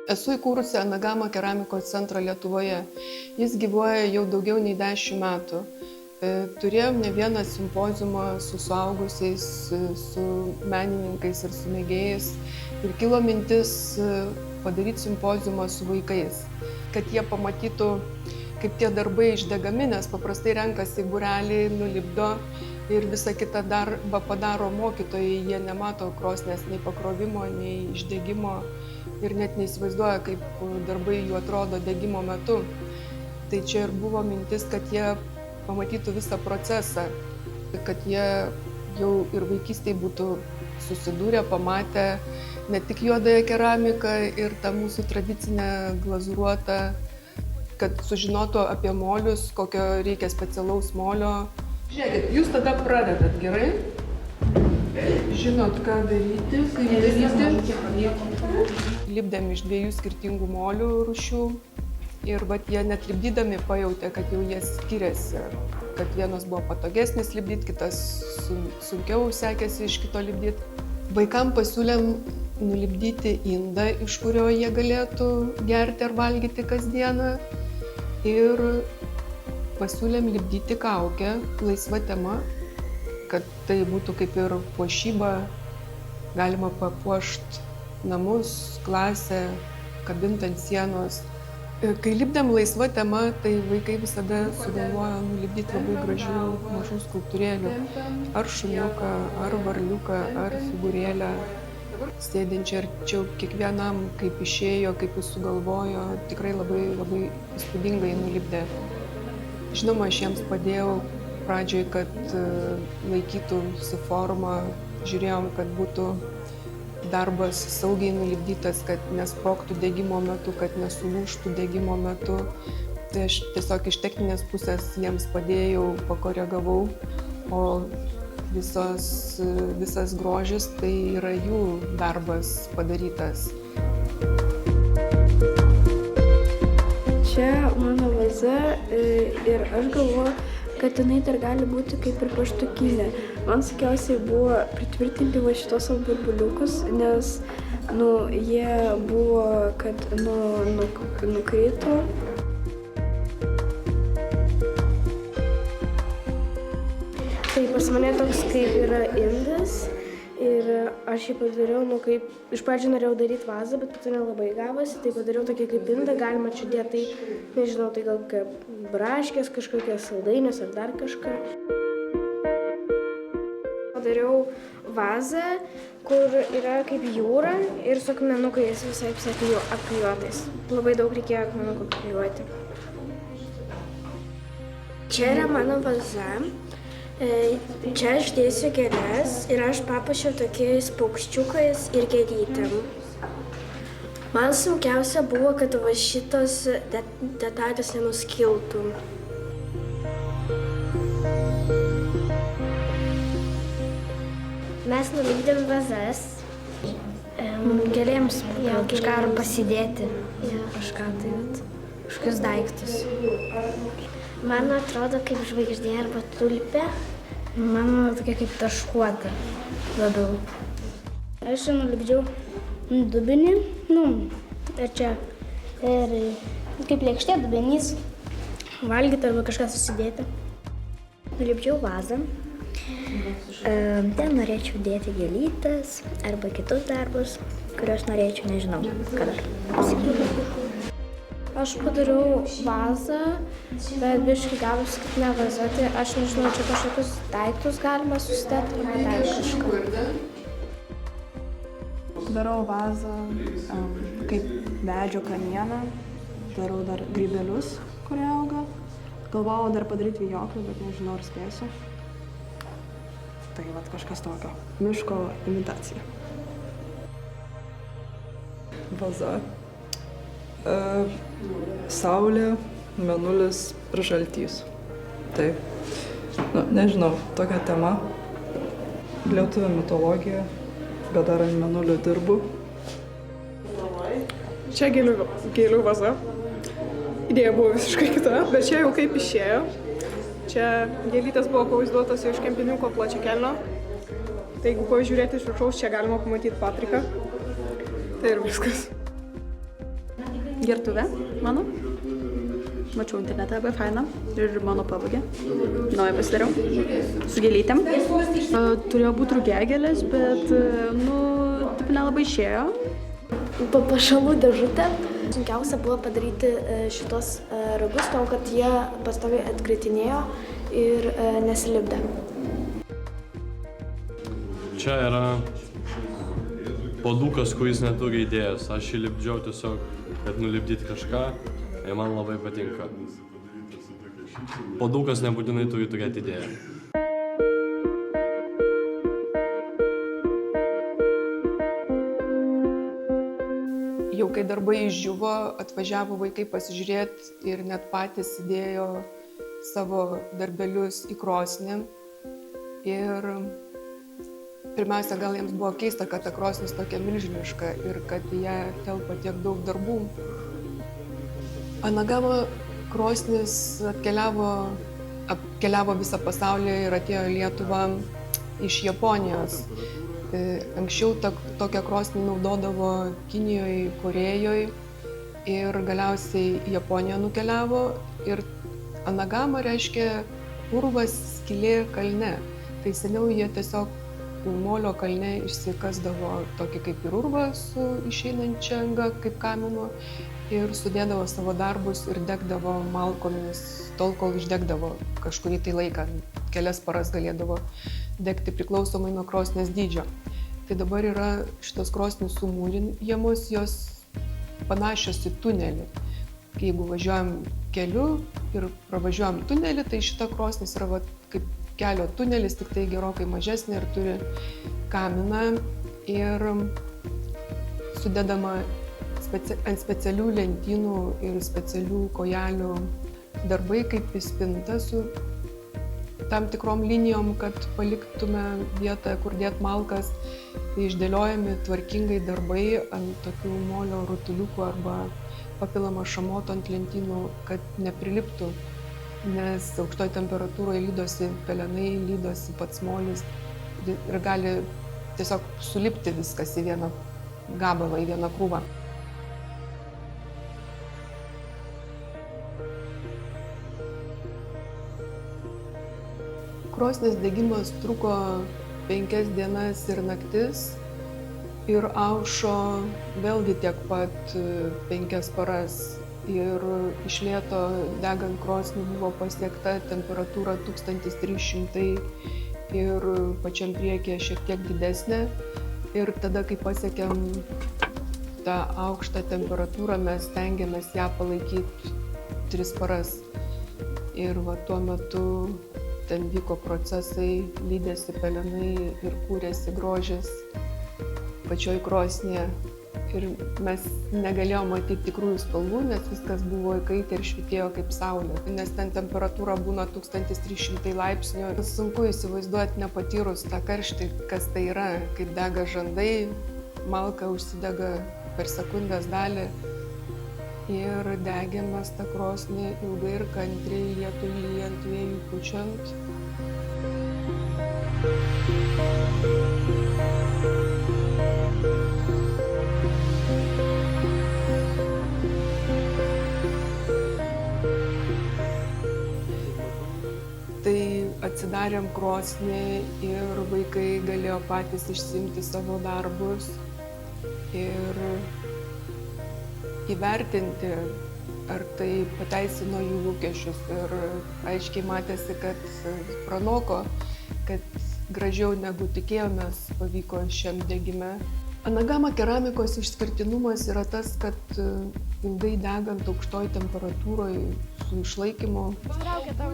Esu įkūrusi Anagama keramikos centrą Lietuvoje. Jis gyvuoja jau daugiau nei 10 metų. Turėjom ne vieną simpoziumą su suaugusiais, su menininkais ir su mėgėjais. Ir kilo mintis padaryti simpoziumą su vaikais, kad jie pamatytų, kaip tie darbai išdegami, nes paprastai renkasi būrelį, nulipdo ir visą kitą darbą padaro mokytojai. Jie nemato krosnės nei pakrovimo, nei išdegimo ir net neįsivaizduoja, kaip darbai jų atrodo degimo metu. Tai čia ir buvo mintis, kad jie pamatytų visą procesą, kad jie jau ir vaikystėje būtų susidūrę, pamatę ne tik juodąją keramiką ir tą mūsų tradicinę glazūruotą, kad sužinotų apie molius, kokio reikia specialaus molio. Žiūrėkit, jūs tada pradedat, gerai? Žinot, ką daryti, kaip daryti. Lipdėm iš 2 skirtingų molių rūšių. Ir jie net lipdydami pajautė, kad jau jie skiriasi, kad vienas buvo patogesnis lipdyti, kitas sunkiau sekėsi iš kito lipdyti. Vaikam pasiūlėm nulipdyti indą, iš kurio jie galėtų gerti ar valgyti kasdieną. Ir pasiūlėm lipdyti kaukę, laisva tema, kad tai būtų kaip ir puošyba, galima papuošti namus, klasę, kabinti ant sienos. Kai lipdėm laisva tema, tai vaikai visada sugalvojo nulipdyti labai gražių mažų skulptūrėlių. Ar šuniuką, ar varliuką, ar figūrėlę, sėdinčią arčiau kiekvienam, kaip išėjo, kaip jis sugalvojo. Tikrai labai, labai įspūdingai nulipdė. Žinoma, aš jiems padėjau pradžioj, kad laikytųsi formą. Žiūrėjom, kad būtų darbas saugiai nulipdytas, kad nesprogtų degimo metu, kad nesulūžtų degimo metu. Tai aš tiesiog iš techninės pusės jiems padėjau, pakoregavau, o visas grožis tai yra jų darbas padarytas. Čia mano vaza ir aš galvoju, kad jinai dar gali būti kaip ir paštukinė. Man sunkiausiai buvo pritvirtinti va šitos burbuliukus, nes jie buvo, kad nukrito. Tai pas mane toks kaip yra indas ir aš jį padariau, kaip iš pradžių norėjau daryti vazą, bet pato nelabai gavosi, tai padariau tokį kaip indą, galima čia dėti, nežinau, tai gal kaip braškės, kažkokias saldainius ar dar kažką. Padariau vazą, kur yra kaip jūra ir su akmenukais visai apklijuotais. Labai daug reikėjo akmenukų apklijuoti. Čia yra mano vaza. Čia aš dėsiu gėles ir aš papuošiau tokiais paukščiukais ir gėlytėm. Man sunkiausia buvo, kad va šitos detalės nenuskiltų. Mes nulipdėm vazas, gėlėms kažką pasidėti, kažką tai, kažkokius daiktus. Man atrodo kaip žvaigždė arba tulpė. Man tokia kaip taškuota labiau. Aš nulipdžiau dubenį, čia ir kaip lėkštė dubenys, valgyti arba kažką susidėti. Nulipdžiau vazą. Ten norėčiau dėti gėlytes arba kitus darbus, kuriuos norėčiau, nežinau, kada. Aš padariau vazą, bet biškai gavosi kaip ne vaza, tai aš nežinau, čia kažkokius daiktus galima susidėti arba dar kažką. Darau vazą kaip medžio kamieną, darau dar grybelius, kurie auga. Galvojau dar padaryti vijoklį, bet nežinau, ar spėsiu. Tai vat kažkas tokio. Miško imitacija. Vaza. Saulė, mėnulis ir žaltys. Tai, nežinau, tokia tema. Lietuvių mitologija, bet dar ant mėnulio dirbu. Čia gėlių vaza. Idėja buvo visiškai kita, bet čia jau kaip išėjo. Čia gėlytės buvo pavaizduotos iš kempiniuko plačiakelnio. Tai jeigu pažiūrėti iš viršaus, čia galima pamatyti Patriką. Tai ir viskas. gertuvė mano. Mačiau internete, labai faina. Ir mano pavogė. Naują pasidariau. Su gėlytėm. Turėjo būti rugiagėlės, bet, taip nelabai išėjo. Papuošalų dėžutė. Sunkiausia buvo padaryti šitos ragus, tol kad jie pastoviai atkritinėjo ir nesilipdė. Čia yra puodukas, kuris neturi idėjos. Aš jį lipdžiau tiesiog, kad nulipdyti kažką. Ir man labai patinka. Puodukas nebūtinai turi turėti idėją. Jau kai darbai išdžiuvo, atvažiavo vaikai pasižiūrėti ir net patys įdėjo savo darbelius į krosnį. Ir pirmiausia, gal jiems buvo keista, kad ta krosnis tokia milžiniška ir kad į ją telpa tiek daug darbų. Anagama krosnis apkeliavo visą pasaulį ir atėjo į Lietuvą iš Japonijos. Anksčiau tokią krosnį naudodavo Kinijoje, Korėjoje ir galiausiai į Japoniją nukeliavo. Ir anagama reiškia urvas, skylė kalne. Tai seniau jie tiesiog molio kalne išsikasdavo tokį kaip ir urvą su išeinančia anga kaip kaminu ir sudėdavo savo darbus ir degdavo malkomis tol, kol išdegdavo kažkurį tai laiką. Kelias paras galėdavo degti priklausomai nuo krosnės dydžio. Tai dabar yra šitos krosnys sumūrinamos, jos panašios į tunelį. Jeigu važiuojam keliu ir pravažiuojam tunelį, tai šita krosnis yra kaip kelio tunelis, tik tai gerokai mažesnė ir turi kaminą ir sudedama ant specialių lentynų ir specialių kojelių darbai kaip į spintą su tam tikrom linijom, kad paliktume vietą, kur dėt malkas. Tai išdėliojami tvarkingai darbai ant tokių molio rutuliukų arba papilama šamoto ant lentynų, kad nepriliptų. Nes aukštoj temperatūroje lydosi pelenai, lydosi pats molis ir gali tiesiog sulipti viskas į vieną gabalą, į vieną krūvą. Krosnės degimas truko 5 dienas ir naktis ir aušo vėlgi tiek pat 5 paras. Ir iš lėto degant krosnį buvo pasiekta temperatūra 1300 ir pačiam priekyje šiek tiek didesnė. Ir tada, kai pasiekėm tą aukštą temperatūrą, mes stengiamės ją palaikyti 3 paras. Ir tuo metu ten vyko procesai, lydėsi pelenai ir kūrėsi grožis pačioj krosnyje. Ir mes negalėjom matyti tikrųjų spalvų, nes viskas buvo įkaitę ir švytėjo kaip saulė. Nes ten temperatūra būna 1300 laipsnių. Sunku įsivaizduoti nepatyrus tą karštį, kas tai yra, kaip dega žandai, malka užsidega per sekundės dalį. Ir degėm mes tą krosnį ilgai ir kantriai, lietui lyjant, vėjui pučiant. Tai atsidarėm krosnį ir vaikai galėjo patys išsiimti savo darbus ir įvertinti, ar tai pateisino jų lūkesčius. Ir aiškiai matėsi, kad pranoko, kad gražiau negu tikėjomės pavyko šiam degime. Anagama keramikos išskirtinumas yra tas, kad ilgai degant aukštoj temperatūroje su išlaikymu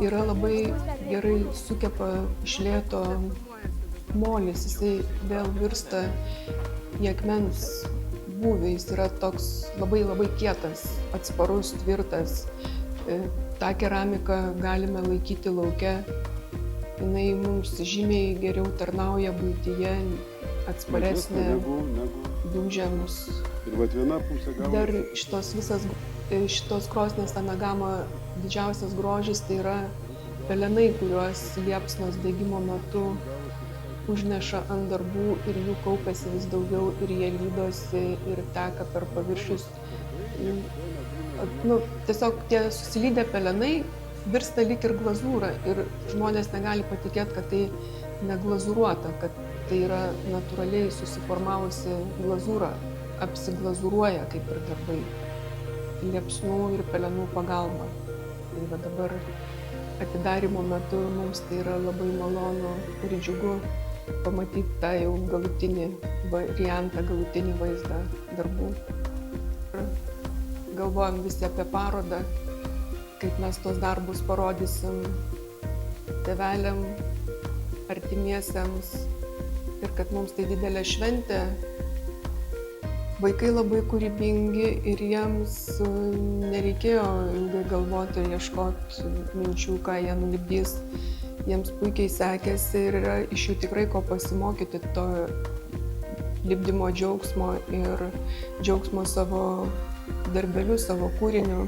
yra labai gerai sukepa iš lėto molis. Jisai vėl virsta į akmens būvį. Jis yra toks labai kietas, atsparus, tvirtas. tą keramiką galime laikyti lauke. Jinai mums žymiai geriau tarnauja buityje, atsparesnė dūžiams. Dar šitos krosnės anagama didžiausias grožis tai yra pelenai, kuriuos liepsnos degimo metu užneša ant darbų ir jų kaupiasi vis daugiau ir jie lydosi ir teka per paviršius. tiesiog tie susilydę pelenai virsta lyg ir glazūra ir žmonės negali patikėti, kad tai neglazūruota, kad tai yra natūraliai susiformavusi glazūra, apsiglazūruoja kaip ir darbai, liepsnų ir pelenų pagalba. Tai va dabar atidarymo metu mums tai yra labai malonu ir džiugu pamatyti tą jau galutinį variantą, galutinį vaizdą darbų. Galvojam visi apie parodą, kaip mes tos darbus parodysim tėveliam, artimiesiems ir kad mums tai didelė šventė. Vaikai labai kūrybingi ir jiems nereikėjo ilgai galvoti, ieškoti minčių, ką jie nulipdys. Jiems puikiai sekėsi ir yra iš jų tikrai ko pasimokyti to lipdymo džiaugsmo ir džiaugsmo savo darbeliu, savo kūriniu.